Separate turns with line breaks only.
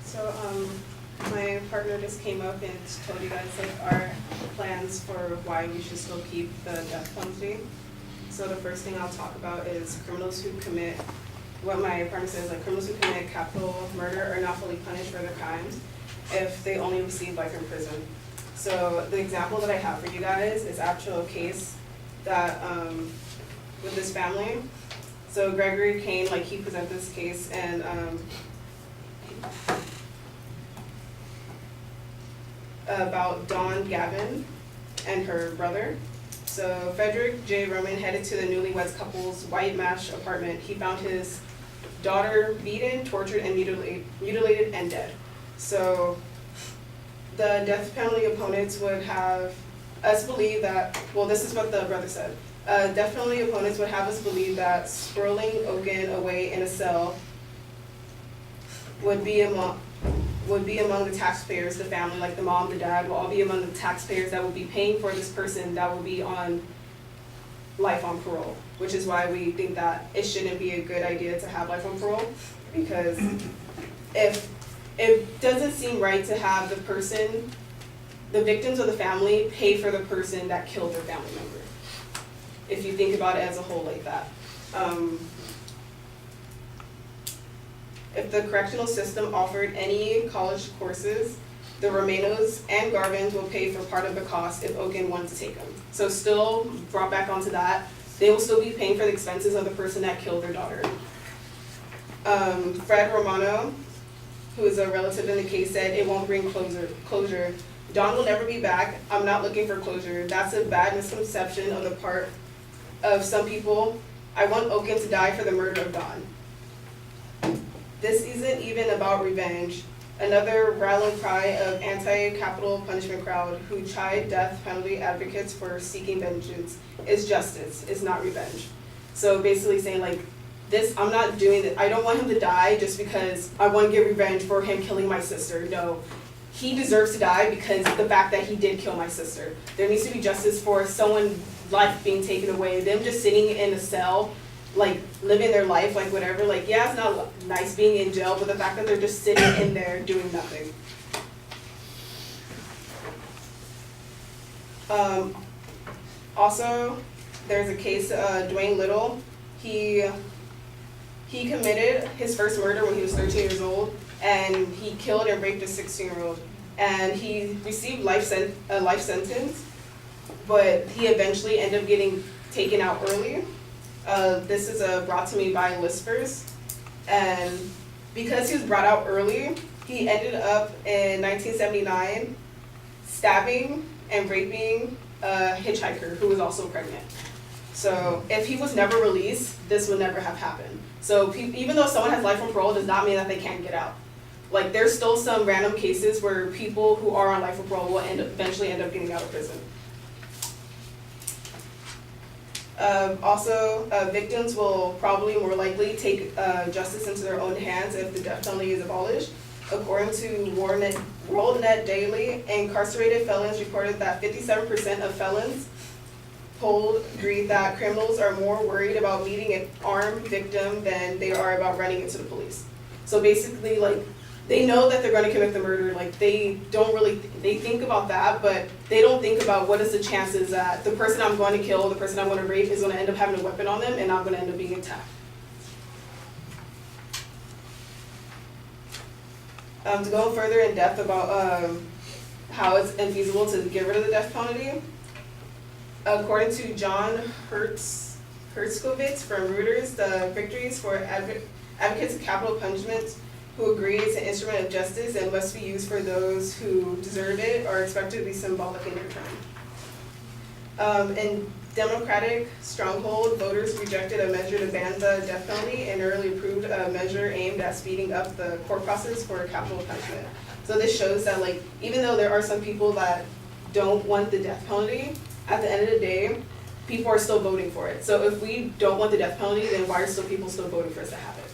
So my partner just came up and told you guys like our plans for why we should still keep the death penalty. So the first thing I'll talk about is criminals who commit, what my partner says, like criminals who commit capital murder are not fully punished for their crimes if they only receive life in prison. So the example that I have for you guys is actual case that with this family. So Gregory Kane, like he presented this case and about Dawn Gavin and her brother. So Frederick J. Roman headed to the newlyweds couple's White Marsh apartment. He found his daughter beaten, tortured, and mutilated and dead. So the death penalty opponents would have us believe that, well, this is what the brother said. Death penalty opponents would have us believe that squirreling Ogun away in a cell would be among the taxpayers, the family, like the mom, the dad, will all be among the taxpayers that will be paying for this person that will be on life on parole, which is why we think that it shouldn't be a good idea to have life on parole, because if it doesn't seem right to have the person, the victims of the family, pay for the person that killed their family member, if you think about it as a whole like that. If the correctional system offered any college courses, the Romanos and Garvins will pay for part of the cost if Ogun wanted to take them. So still brought back onto that, they will still be paying for the expenses of the person that killed their daughter. Fred Romano, who is a relative in the case, said it won't bring closure. Dawn will never be back. I'm not looking for closure. That's a bad misconception on the part of some people. I want Ogun to die for the murder of Dawn. This isn't even about revenge. Another rallying cry of anti-capital punishment crowd who chide death penalty advocates for seeking vengeance is justice, it's not revenge. So basically saying like, this, I'm not doing it, I don't want him to die just because I want to get revenge for him killing my sister. No, he deserves to die because the fact that he did kill my sister. There needs to be justice for someone's life being taken away, them just sitting in a cell, like living their life, like whatever, like yeah, it's not nice being in jail, but the fact that they're just sitting in there doing nothing. Also, there's a case, Dwayne Little, he committed his first murder when he was 13 years old, and he killed and raped a 16-year-old, and he received a life sentence, but he eventually ended up getting taken out early. This is brought to me by Lispers, and because he was brought out early, he ended up in 1979 stabbing and raping a hitchhiker who was also pregnant. So if he was never released, this would never have happened. So even though someone has life on parole, does not mean that they can't get out. Like there's still some random cases where people who are on life on parole will eventually end up getting out of prison. Victims will probably more likely take justice into their own hands if the death penalty is abolished. According to WorldNet Daily, incarcerated felons reported that 57% of felons polled agreed that criminals are more worried about meeting an armed victim than they are about running into the police. So basically, like, they know that they're going to commit the murder, like they think about that, but they don't think about what is the chances that the person I'm going to kill, the person I'm going to rape is going to end up having a weapon on them and I'm going to end up being attacked. To go further in depth about how it's infeasible to get rid of the death penalty, according to John Herskovitz from Reuters, the victories for advocates of capital punishment who agree it's an instrument of justice and must be used for those who deserve it are expected to be symbolic in their term. In Democratic stronghold, voters rejected a measure to ban the death penalty and early approved a measure aimed at speeding up the court process for capital punishment. So this shows that, like, even though there are some people that don't want the death penalty, at the end of the day, people are still voting for it. So if we don't want the death penalty, then why are people still voting for us to have it?